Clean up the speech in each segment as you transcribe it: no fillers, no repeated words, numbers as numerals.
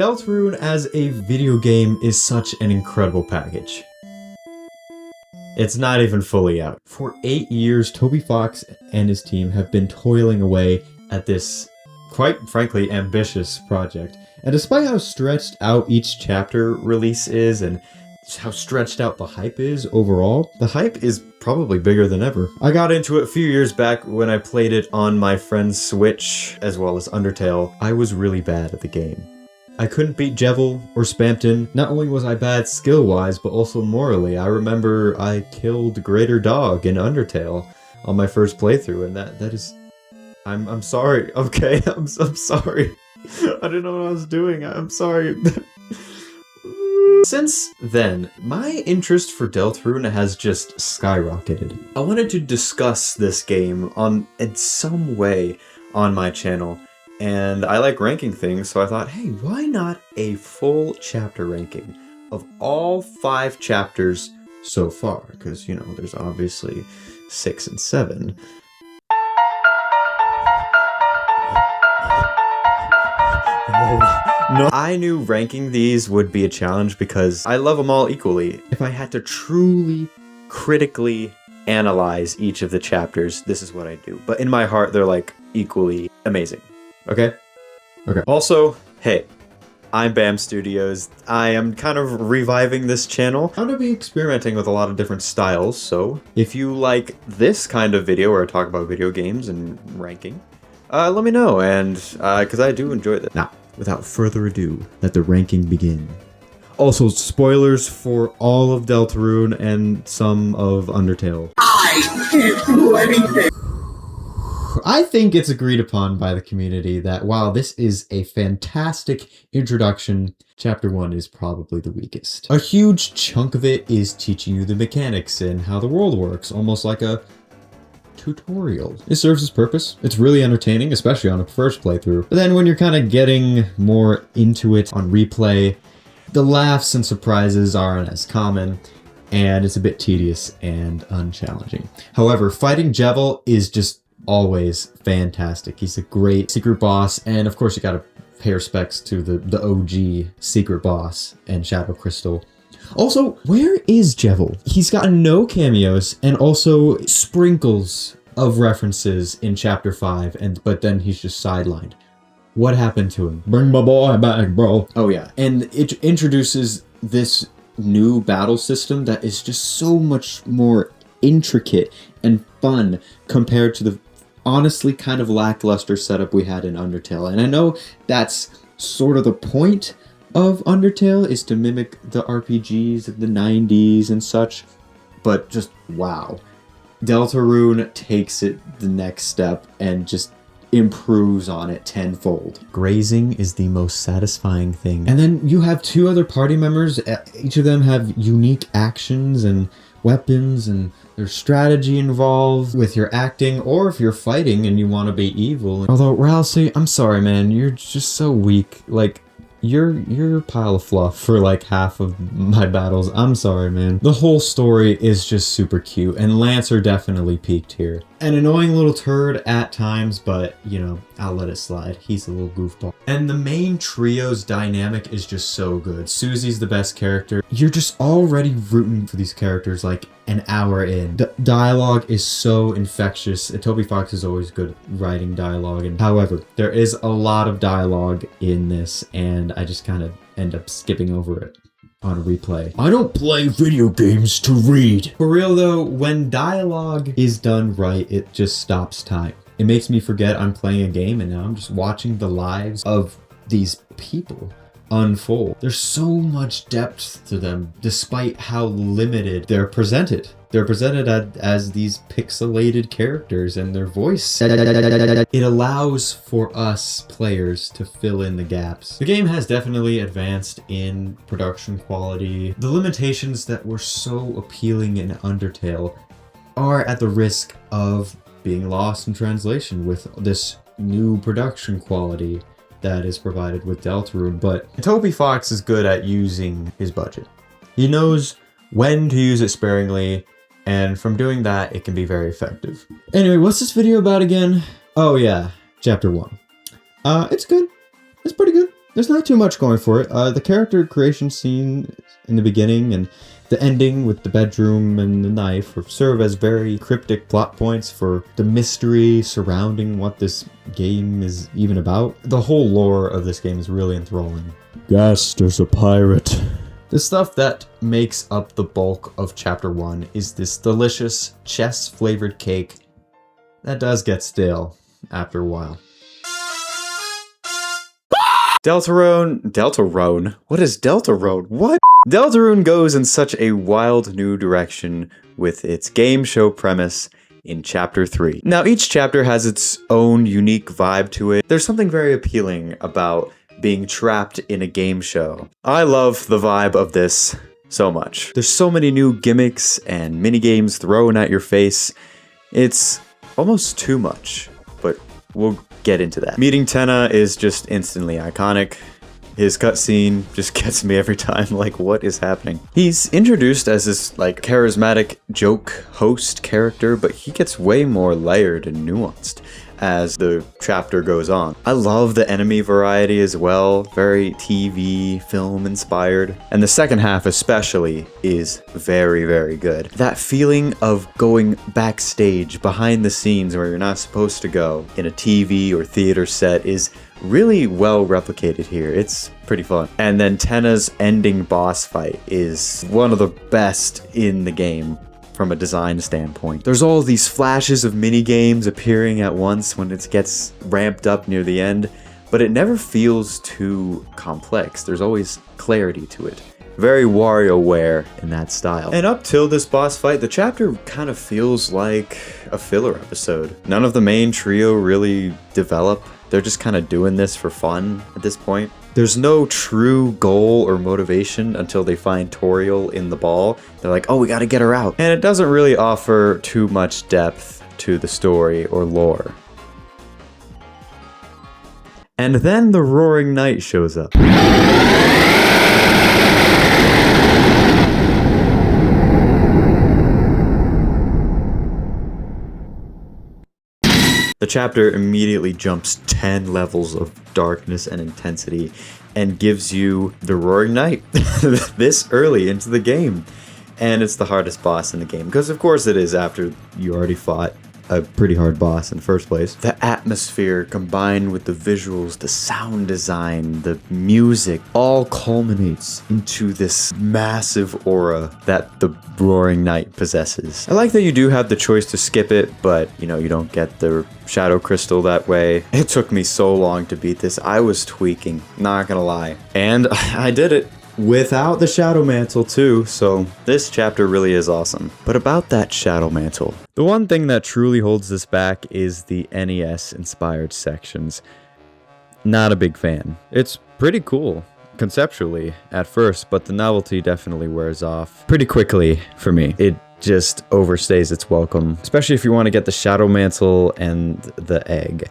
Deltarune as a video game is such an incredible package. It's not even fully out. For 8 years, Toby Fox and his team have been toiling away at this, quite frankly, ambitious project. And despite how stretched out each chapter release is and how stretched out the hype is overall, the hype is probably bigger than ever. I got into it a few years back when I played it on my friend's Switch, as well as Undertale. I was really bad at the game. I couldn't beat Jevil or Spampton. Not only was I bad skill-wise, but also morally. I remember I killed Greater Dog in Undertale on my first playthrough, and that is... I'm sorry, okay? I'm sorry. I didn't know what I was doing. I'm sorry. Since then, my interest for Deltarune has just skyrocketed. I wanted to discuss this game in some way on my channel, and I like ranking things, so I thought, hey, why not a full chapter ranking of all 5 chapters so far? Because, you know, there's obviously 6 and 7. No, I knew ranking these would be a challenge because I love them all equally. If I had to truly, critically analyze each of the chapters, this is what I do. But in my heart, they're like equally amazing. Okay? Okay. Also, hey, I'm BAM Studios. I am kind of reviving this channel. I'm gonna be experimenting with a lot of different styles, so if you like this kind of video where I talk about video games and ranking, let me know, and because I do enjoy this. Now, without further ado, let the ranking begin. Also, spoilers for all of Deltarune and some of Undertale. I can't do anything! I think it's agreed upon by the community that while this is a fantastic introduction, Chapter 1 is probably the weakest. A huge chunk of it is teaching you the mechanics and how the world works, almost like a tutorial. It serves its purpose. It's really entertaining, especially on a first playthrough. But then when you're kind of getting more into it on replay, the laughs and surprises aren't as common, and it's a bit tedious and unchallenging. However, fighting Jevil is just always fantastic. He's a great secret boss, and of course you gotta pay respects to the OG secret boss and Shadow Crystal. Also, where is Jevil? He's gotten no cameos and also sprinkles of references in Chapter 5, but then he's just sidelined. What happened to him? Bring my boy back, bro. Oh yeah, and it introduces this new battle system that is just so much more intricate and fun compared to the honestly kind of lackluster setup we had in Undertale. And I know that's sort of the point of Undertale, is to mimic the RPGs of the 90s and such, but just wow. Deltarune takes it the next step and just improves on it tenfold. Grazing is the most satisfying thing. And then you have 2 other party members. Each of them have unique actions and weapons, and there's strategy involved with your acting, or if you're fighting and you want to be evil. Although, Ralsei, I'm sorry, man, you're just so weak. Like, you're a pile of fluff for like half of my battles. I'm sorry, man. The whole story is just super cute, and Lancer definitely peaked here. An annoying little turd at times, but, you know, I'll let it slide. He's a little goofball. And the main trio's dynamic is just so good. Susie's the best character. You're just already rooting for these characters like an hour in. The dialogue is so infectious. Toby Fox is always good at writing dialogue. And however, there is a lot of dialogue in this, and I just kind of end up skipping over it on a replay. I don't play video games to read. For real though, when dialogue is done right, it just stops time. It makes me forget I'm playing a game, and now I'm just watching the lives of these people unfold. There's so much depth to them, despite how limited they're presented. They're presented as these pixelated characters, and their voice, it allows for us players to fill in the gaps. The game has definitely advanced in production quality. The limitations that were so appealing in Undertale are at the risk of being lost in translation with this new production quality that is provided with Deltarune. But Toby Fox is good at using his budget. He knows when to use it sparingly, and from doing that, it can be very effective. Anyway, what's this video about again? Oh yeah, Chapter 1. It's good. It's pretty good. There's not too much going for it. The character creation scene in the beginning and the ending with the bedroom and the knife serve as very cryptic plot points for the mystery surrounding what this game is even about. The whole lore of this game is really enthralling. Gaster's a pirate. The stuff that makes up the bulk of Chapter 1 is this delicious chess-flavored cake that does get stale after a while. Deltarune? What is Deltarune? What? Deltarune goes in such a wild new direction with its game show premise in Chapter 3. Now, each chapter has its own unique vibe to it. There's something very appealing about being trapped in a game show. I love the vibe of this so much. There's so many new gimmicks and minigames thrown at your face. It's almost too much, but we'll get into that. Meeting Tenna is just instantly iconic. His cutscene just gets me every time, like, what is happening? He's introduced as this, like, charismatic joke host character, but he gets way more layered and nuanced as the chapter goes on. I love the enemy variety as well, very TV, film inspired. And the second half especially is very, very good. That feeling of going backstage, behind the scenes where you're not supposed to go in a TV or theater set is really well replicated here. It's pretty fun. And then Tenna's ending boss fight is one of the best in the game from a design standpoint. There's all these flashes of mini games appearing at once when it gets ramped up near the end, but it never feels too complex. There's always clarity to it. Very WarioWare in that style. And up till this boss fight, the chapter kind of feels like a filler episode. None of the main trio really develop. They're just kind of doing this for fun at this point. There's no true goal or motivation until they find Toriel in the ball. They're like, oh, we gotta get her out. And it doesn't really offer too much depth to the story or lore. And then the Roaring Knight shows up. The chapter immediately jumps 10 levels of darkness and intensity and gives you the Roaring Knight this early into the game. And it's the hardest boss in the game, because of course it is after you already fought a pretty hard boss in the first place. The atmosphere combined with the visuals, the sound design, the music, all culminates into this massive aura that the Roaring Knight possesses. I like that you do have the choice to skip it, but you know, you don't get the Shadow Crystal that way. It took me so long to beat this. I was tweaking, not gonna lie. And I did it. Without the Shadow Mantle too, so this chapter really is awesome. But about that Shadow Mantle, the one thing that truly holds this back is the NES inspired sections. Not a big fan. It's pretty cool conceptually at first, but the novelty definitely wears off pretty quickly for me. It just overstays its welcome, especially if you want to get the Shadow Mantle and the egg.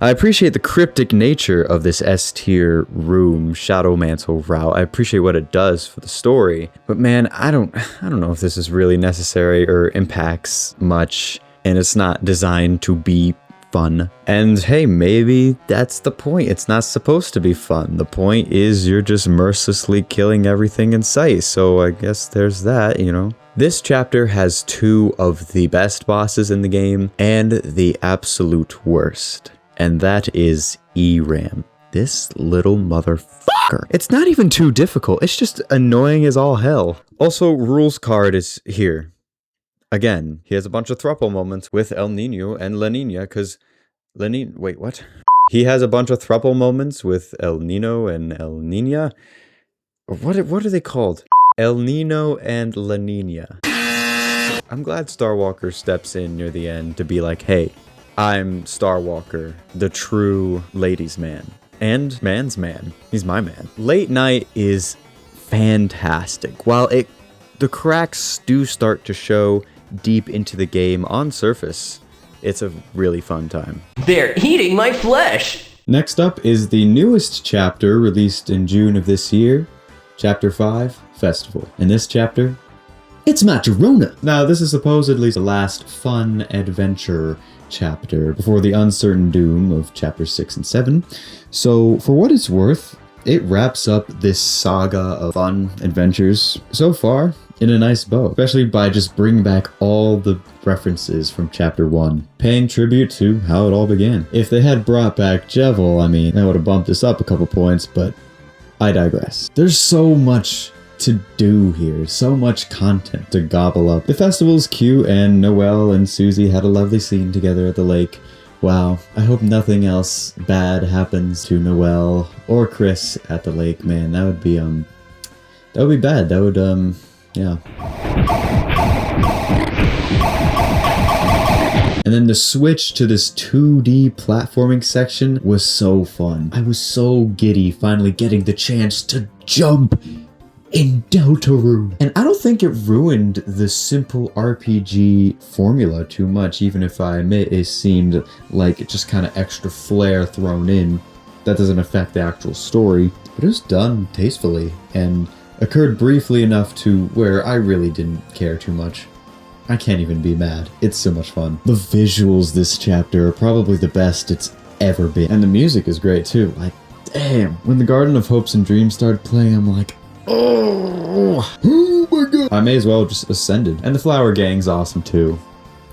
I appreciate the cryptic nature of this S-tier room Shadow Mantle route. I appreciate what it does for the story, but man, I don't know if this is really necessary or impacts much, and it's not designed to be fun. And hey, maybe that's the point. It's not supposed to be fun. The point is you're just mercilessly killing everything in sight. So I guess there's that, you know. This chapter has two of the best bosses in the game and the absolute worst. And that is ERAM. This little motherfucker. It's not even too difficult. It's just annoying as all hell. Also, rules card is here. Again, he has a bunch of throuple moments with El Nino and La Nina, because wait, what? He has a bunch of throuple moments with El Nino and El Nina. What are they called? El Nino and La Nina. I'm glad Starwalker steps in near the end to be like, hey, I'm Starwalker, the true ladies' man. And man's man. He's my man. Late Night is fantastic. While the cracks do start to show deep into the game on surface, it's a really fun time. They're eating my flesh! Next up is the newest chapter released in June of this year, Chapter 5, Festival. In this chapter, it's Maturona! Now, this is supposedly the last fun adventure chapter before the uncertain doom of chapters 6 and 7. So, for what it's worth, it wraps up this saga of fun adventures so far in a nice bow, especially by just bringing back all the references from chapter 1, paying tribute to how it all began. If they had brought back Jevil, I mean, that would have bumped this up a couple points, but I digress. There's so much to do here, so much content to gobble up. The festival's cute, and Noelle and Susie had a lovely scene together at the lake. Wow, I hope nothing else bad happens to Noelle or Chris at the lake, man. That would be bad. That would, yeah. And then the switch to this 2D platforming section was so fun. I was so giddy finally getting the chance to jump in Deltarune. And I don't think it ruined the simple RPG formula too much, even if I admit it seemed like just kind of extra flair thrown in. That doesn't affect the actual story, but it was done tastefully and occurred briefly enough to where I really didn't care too much. I can't even be mad. It's so much fun. The visuals this chapter are probably the best it's ever been. And the music is great too. Like, damn. When the Garden of Hopes and Dreams started playing, I'm like, oh my god. I may as well just ascended. And the flower gang's awesome too.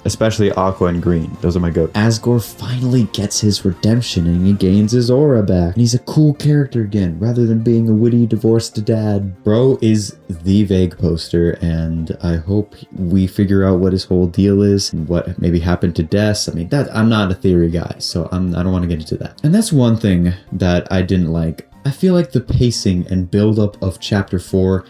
Especially Aqua and Green. Those are my goats. Asgore finally gets his redemption and he gains his aura back. And he's a cool character again, rather than being a witty divorced dad. Bro is the vague poster, and I hope we figure out what his whole deal is and what maybe happened to Des. I mean, I'm not a theory guy, so I don't want to get into that. And that's one thing that I didn't like. I feel like the pacing and buildup of chapter 4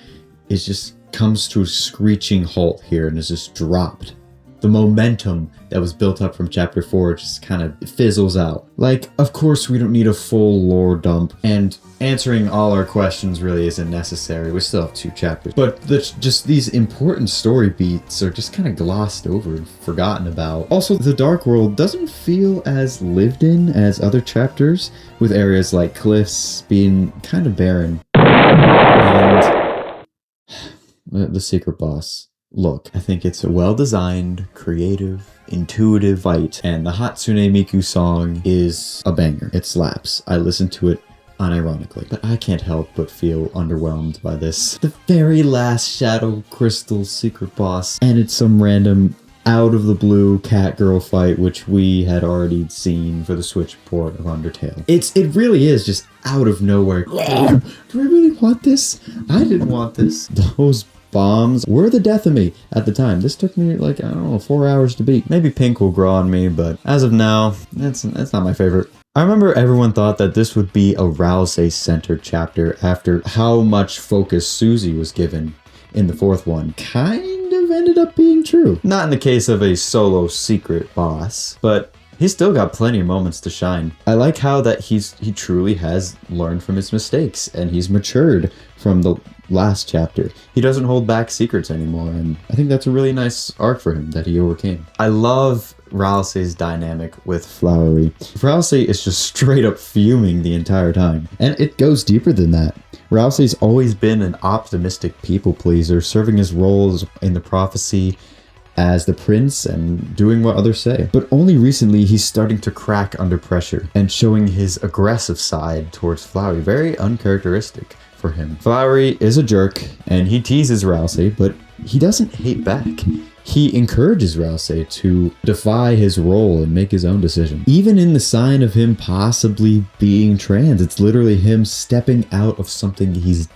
is just comes to a screeching halt here and is just dropped. The momentum that was built up from chapter 4 just kind of fizzles out. Like, of course we don't need a full lore dump, and answering all our questions really isn't necessary. We still have 2 chapters. But just these important story beats are just kind of glossed over and forgotten about. Also, the Dark World doesn't feel as lived in as other chapters, with areas like cliffs being kind of barren. And the secret boss. Look, I think it's a well-designed, creative, intuitive fight, and the Hatsune Miku song is a banger. It slaps. I listen to it unironically, but I can't help but feel underwhelmed by this. The very last Shadow Crystal secret boss, and it's some random out-of-the-blue cat-girl fight, which we had already seen for the Switch port of Undertale. It really is just out of nowhere. Do I really want this? I didn't want this. Those bombs were the death of me at the time. This took me like, I don't know, 4 hours to beat. Maybe pink will grow on me, but as of now, that's not my favorite. I remember everyone thought that this would be a Rousey-centered chapter after how much focus Susie was given in the 4th one. Kind of ended up being true. Not in the case of a solo secret boss, but he's still got plenty of moments to shine. I like how that he truly has learned from his mistakes and he's matured from the last chapter. He doesn't hold back secrets anymore, and I think that's a really nice arc for him that he overcame. I love Rousey's dynamic with Flowery. Rousey is just straight up fuming the entire time, and it goes deeper than that. Rousey's always been an optimistic people pleaser, serving his roles in the prophecy as the prince and doing what others say. But only recently he's starting to crack under pressure and showing his aggressive side towards Flowery, very uncharacteristic for him. Flowery is a jerk and he teases Rousey, but he doesn't hate back. He encourages Rousey to defy his role and make his own decision. Even in the sign of him possibly being trans, it's literally him stepping out of something he's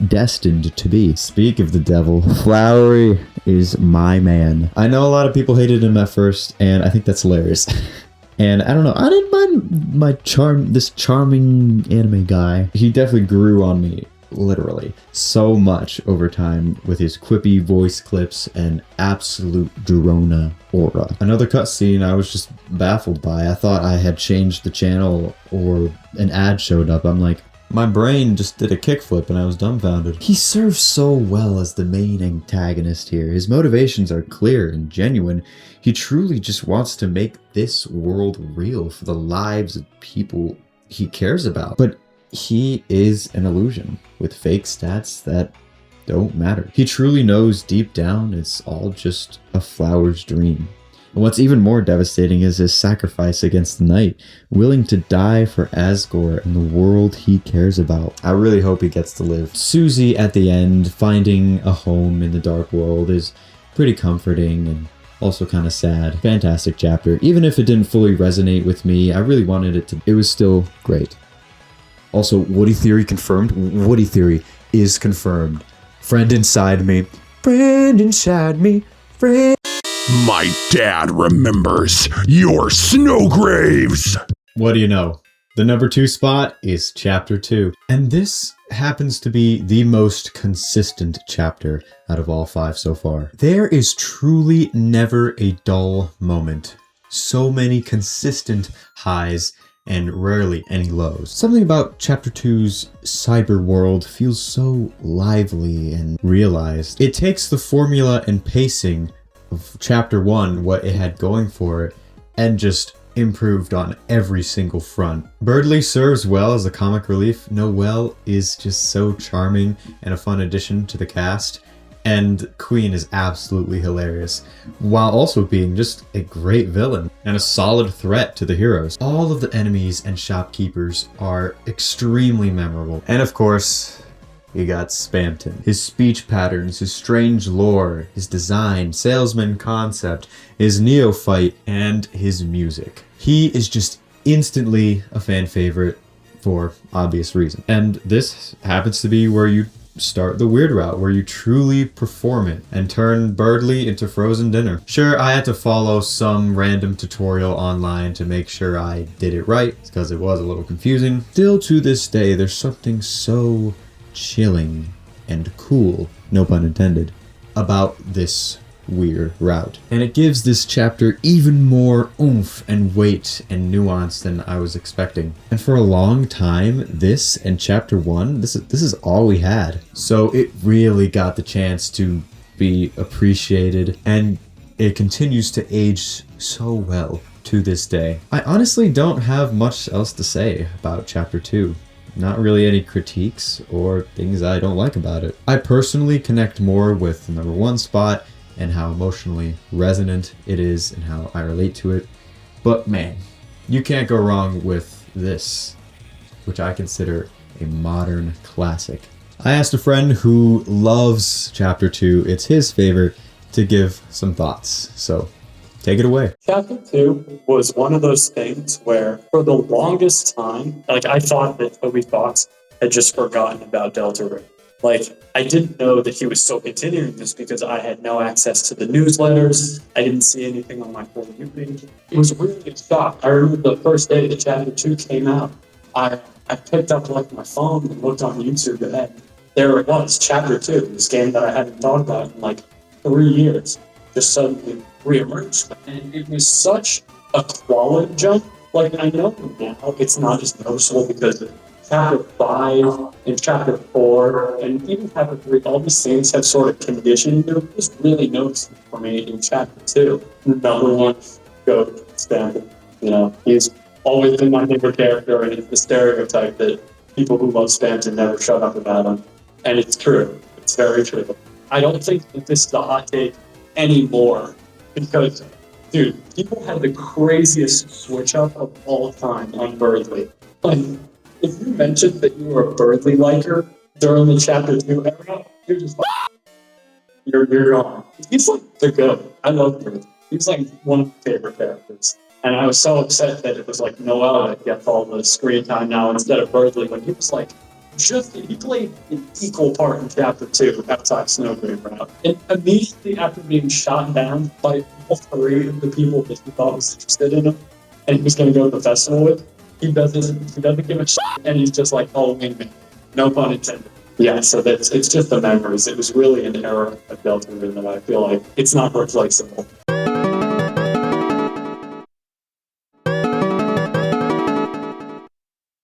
destined to be. Speak of the devil, Flowery is my man. I know a lot of people hated him at first, and I think that's hilarious. And I don't know, I didn't mind this charming anime guy. He definitely grew on me, literally, so much over time with his quippy voice clips and absolute Dorona aura. Another cutscene I was just baffled by. I thought I had changed the channel or an ad showed up. I'm like, my brain just did a kickflip and I was dumbfounded. He serves so well as the main antagonist here. His motivations are clear and genuine. He truly just wants to make this world real for the lives of people he cares about. But he is an illusion with fake stats that don't matter. He truly knows deep down it's all just a flower's dream. And what's even more devastating is his sacrifice against the Knight, willing to die for Asgore and the world he cares about. I really hope he gets to live. Susie at the end, finding a home in the dark world, is pretty comforting and also kind of sad. Fantastic chapter. Even if it didn't fully resonate with me, I really wanted it to. It was still great. Also, Woody Theory confirmed. Woody Theory is confirmed. Friend inside me. Friend inside me. Friend. My dad remembers your snow graves. What do you know? The number 2 spot is chapter 2. And this happens to be the most consistent chapter out of all 5 so far. There is truly never a dull moment. So many consistent highs and rarely any lows. Something about chapter 2's cyber world feels so lively and realized. It takes the formula and pacing of chapter 1, what it had going for it, and just improved on every single front. Birdley serves well as a comic relief. Noelle is just so charming and a fun addition to the cast. And Queen is absolutely hilarious, while also being just a great villain and a solid threat to the heroes. All of the enemies and shopkeepers are extremely memorable. And of course, you got Spamton. His speech patterns, his strange lore, his design, salesman concept, his neophyte, and his music. He is just instantly a fan favorite for obvious reasons. And this happens to be where you start the weird route, where you truly perform it and turn Birdley into frozen dinner. Sure, I had to follow some random tutorial online to make sure I did it right, because it was a little confusing. Still to this day, there's something so chilling and cool, no pun intended, about this weird route. And it gives this chapter even more oomph and weight and nuance than I was expecting. And for a long time, this and chapter 1, this is all we had. So it really got the chance to be appreciated, and it continues to age so well to this day. I honestly don't have much else to say about chapter 2. Not really any critiques or things I don't like about it. I personally connect more with the number 1 spot and how emotionally resonant it is and how I relate to it. But man, you can't go wrong with this, which I consider a modern classic. I asked a friend who loves chapter 2, it's his favorite, to give some thoughts. So take it away. Chapter 2 was one of those things where, for the longest time, like, I thought that Toby Fox had just forgotten about Deltarune. Like, I didn't know that he was still continuing this because I had no access to the newsletters. I didn't see anything on my For You page. It was really a shock. I remember the first day that chapter 2 came out, I picked up like my phone and looked on YouTube, and there it was, chapter 2, this game that I hadn't thought about in like 3 years, just suddenly reemerged. And it was such a quality jump. Like, I know now it's not as noticeable because chapter 5 and chapter 4 and even chapter 3, all these things have sort of conditioned me. It was really noticeable for me in chapter 2. Number 1, Goat Spamton. You know, he's always been my favorite character, and it's the stereotype that people who love Spamton never shut up about him. And it's true. It's very true. I don't think that this is a hot take anymore because, dude, people had the craziest switch up of all time on Birdley. Like, if you mentioned that you were a Birdley liker during the chapter 2 era, you're just like, you're gone. He's like the GOAT. I love Birdley. He's like one of my favorite characters. And I was so upset that it was like Noelle that gets all the screen time now instead of Birdley, when he was like, he played an equal part in chapter 2 outside Snowgrave Route. And immediately after being shot down by all 3 of the people that he thought was interested in him and he was going to go to the festival with, he doesn't give a shit, and he's just like, oh, wingman. No pun intended. Yeah, so it's just the memories. It was really an era of Deltarune that I feel like it's not replaceable.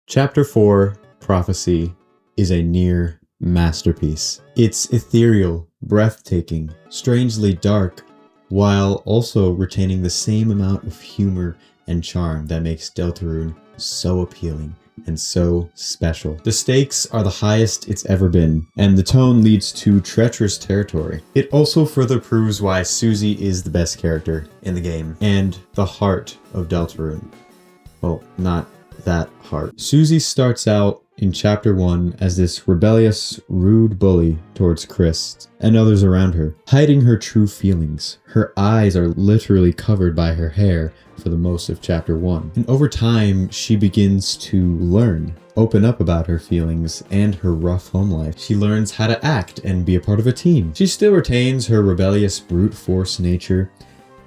Chapter 4, Prophecy, is a near masterpiece. It's ethereal, breathtaking, strangely dark, while also retaining the same amount of humor and charm that makes Deltarune so appealing and so special. The stakes are the highest it's ever been, and the tone leads to treacherous territory. It also further proves why Susie is the best character in the game, and the heart of Deltarune. Well, not that heart. Susie starts out in Chapter 1 as this rebellious, rude bully towards Chris and others around her, hiding her true feelings. Her eyes are literally covered by her hair for the most of Chapter 1. And over time, she begins to learn, open up about her feelings and her rough home life. She learns how to act and be a part of a team. She still retains her rebellious brute force nature,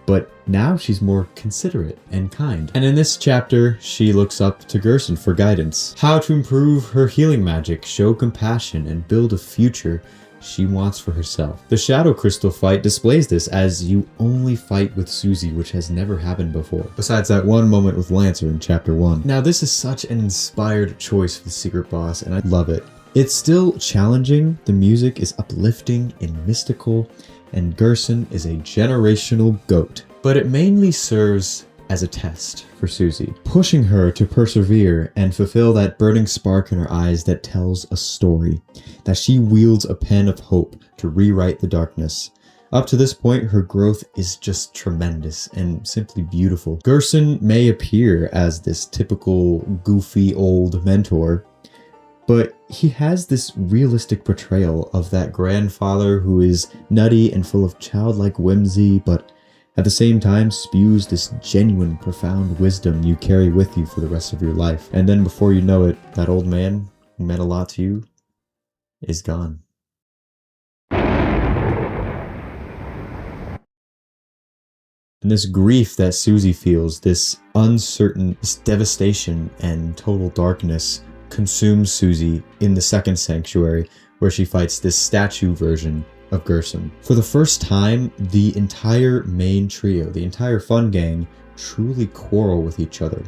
but now she's more considerate and kind. And in this chapter, she looks up to Gerson for guidance. How to improve her healing magic, show compassion, and build a future she wants for herself. The Shadow Crystal fight displays this, as you only fight with Susie, which has never happened before, besides that one moment with Lancer in Chapter 1. Now, this is such an inspired choice for the secret boss, and I love it. It's still challenging, the music is uplifting and mystical, and Gerson is a generational goat. But it mainly serves as a test for Susie, pushing her to persevere and fulfill that burning spark in her eyes that tells a story, that she wields a pen of hope to rewrite the darkness. Up to this point, her growth is just tremendous and simply beautiful. Gerson may appear as this typical goofy old mentor, but he has this realistic portrayal of that grandfather who is nutty and full of childlike whimsy, but at the same time spews this genuine, profound wisdom you carry with you for the rest of your life. And then before you know it, that old man who meant a lot to you is gone. And this grief that Susie feels, this uncertain, this devastation and total darkness consumes Susie in the second sanctuary, where she fights this statue version of Gerson. For the first time, the entire main trio, the entire fun gang, truly quarrel with each other.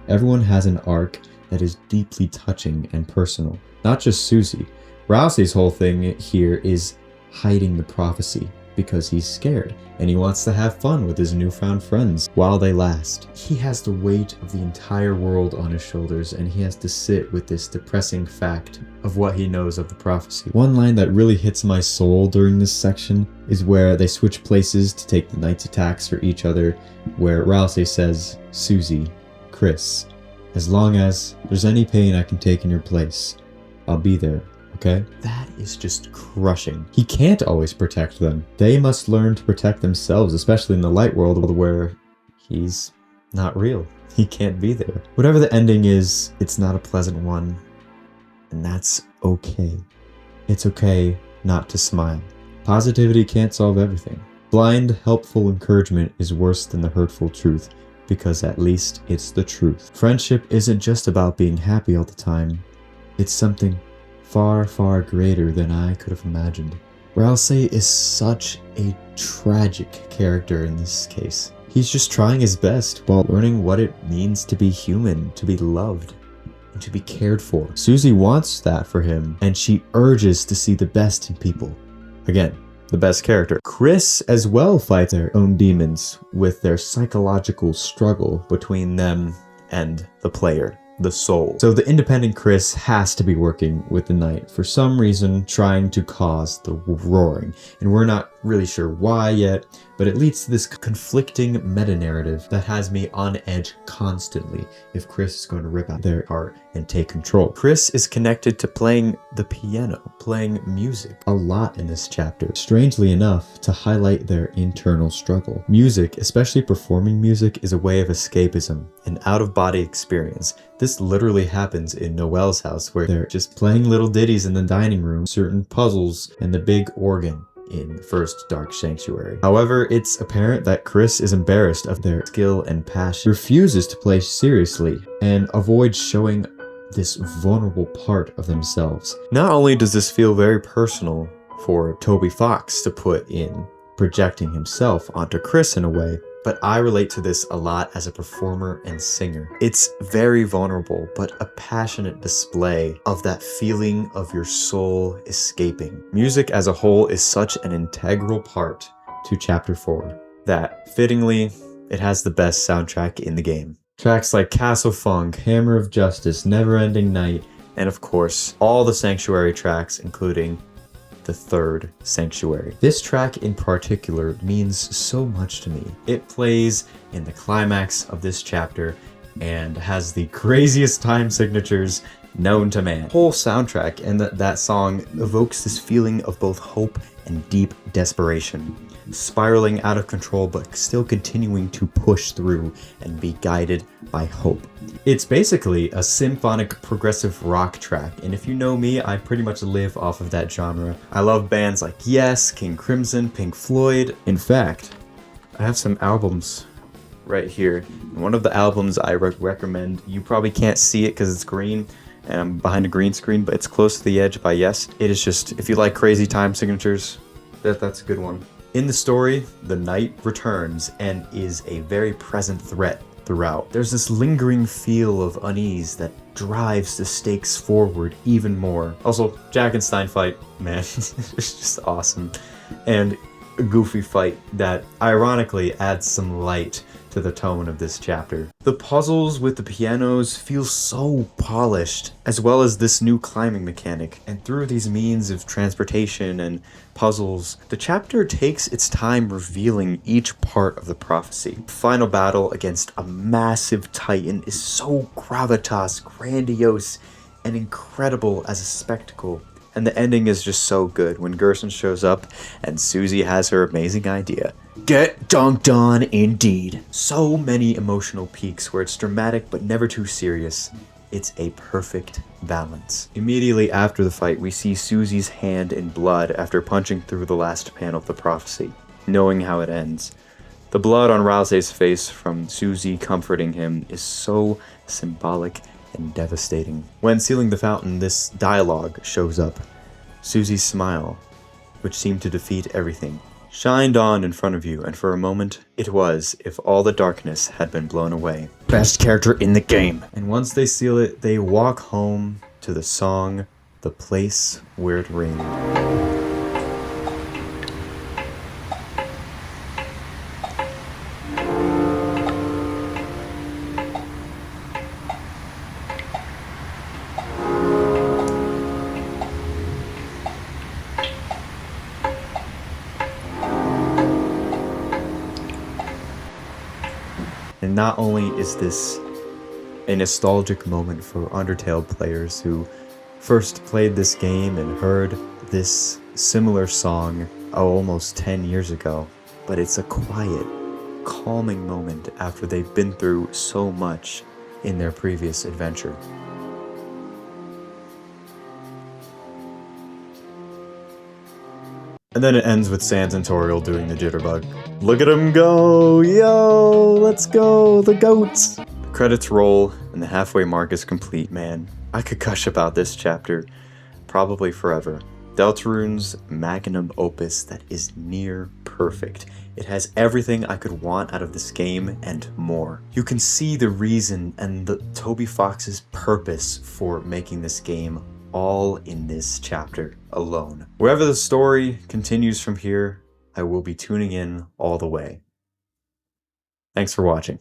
Everyone has an arc that is deeply touching and personal. Not just Susie. Rousey's whole thing here is hiding the prophecy because he's scared and he wants to have fun with his newfound friends while they last. He has the weight of the entire world on his shoulders, and he has to sit with this depressing fact of what he knows of the prophecy. One line that really hits my soul during this section is where they switch places to take the knight's attacks for each other, where Rousey says, "Susie, Chris, as long as there's any pain I can take in your place, I'll be there. Okay?" That is just crushing. He can't always protect them. They must learn to protect themselves, especially in the light world where he's not real. He can't be there. Whatever the ending is, it's not a pleasant one, and that's okay. It's okay not to smile. Positivity can't solve everything. Blind, helpful encouragement is worse than the hurtful truth, because at least it's the truth. Friendship isn't just about being happy all the time. It's something far, far greater than I could have imagined. Rousey is such a tragic character in this case. He's just trying his best while learning what it means to be human, to be loved, and to be cared for. Susie wants that for him, and she urges to see the best in people. Again, the best character. Chris as well fights their own demons with their psychological struggle between them and the player, the soul. So the independent Chris has to be working with the knight for some reason, trying to cause the roaring. And we're not really sure why yet, but it leads to this conflicting meta-narrative that has me on edge constantly if Chris is going to rip out their heart and take control. Chris is connected to playing the piano, playing music a lot in this chapter, strangely enough, to highlight their internal struggle. Music, especially performing music, is a way of escapism, an out-of-body experience. This literally happens in Noelle's house, where they're just playing little ditties in the dining room, certain puzzles, and the big organ in the first Dark Sanctuary. However, it's apparent that Chris is embarrassed of their skill and passion, refuses to play seriously, and avoids showing this vulnerable part of themselves. Not only does this feel very personal for Toby Fox to put in, projecting himself onto Chris in a way, but I relate to this a lot as a performer and singer. It's very vulnerable, but a passionate display of that feeling of your soul escaping. Music as a whole is such an integral part to Chapter 4 that, fittingly, it has the best soundtrack in the game. Tracks like Castle Funk, Hammer of Justice, Neverending Night, and of course, all the Sanctuary tracks, including the third Sanctuary. This track in particular means so much to me. It plays in the climax of this chapter and has the craziest time signatures known to man. The whole soundtrack and that song evokes this feeling of both hope and deep desperation, spiraling out of control but still continuing to push through and be guided by hope. It's basically a symphonic progressive rock track, and if you know me, I pretty much live off of that genre. I love bands like Yes, King Crimson, Pink Floyd. In fact, I have some albums right here. One of the albums I recommend, you probably can't see it because it's green and I'm behind a green screen, but it's Close to the Edge by Yes. It is just, if you like crazy time signatures, that's a good one. In the story, the night returns and is a very present threat throughout. There's this lingering feel of unease that drives the stakes forward even more. Also, Jackenstein fight, man, it's just awesome. And a goofy fight that ironically adds some light to the tone of this chapter. The puzzles with the pianos feel so polished, as well as this new climbing mechanic, and through these means of transportation and puzzles, the chapter takes its time revealing each part of the prophecy. The final battle against a massive titan is so gravitas, grandiose, and incredible as a spectacle. And the ending is just so good when Gerson shows up and Susie has her amazing idea. Get dunked on indeed. So many emotional peaks where it's dramatic but never too serious. It's a perfect balance. Immediately after the fight, we see Susie's hand in blood after punching through the last panel of the prophecy, knowing how it ends. The blood on Rousey's face from Susie comforting him is so symbolic and devastating. When sealing the fountain, this dialogue shows up. Susie's smile, which seemed to defeat everything, shined on in front of you, and for a moment, it was if all the darkness had been blown away. Best character in the game! And once they seal it, they walk home to the song, The Place Where It Rained. And not only is this a nostalgic moment for Undertale players who first played this game and heard this similar song almost 10 years ago, but it's a quiet, calming moment after they've been through so much in their previous adventure. And then it ends with Sans and Toriel doing the jitterbug. Look at him go! Yo! Let's go! The goats! The credits roll, and the halfway mark is complete, man. I could gush about this chapter probably forever. Deltarune's magnum opus that is near perfect. It has everything I could want out of this game and more. You can see the reason and the Toby Fox's purpose for making this game all in this chapter alone. Wherever the story continues from here, I will be tuning in all the way. Thanks for watching.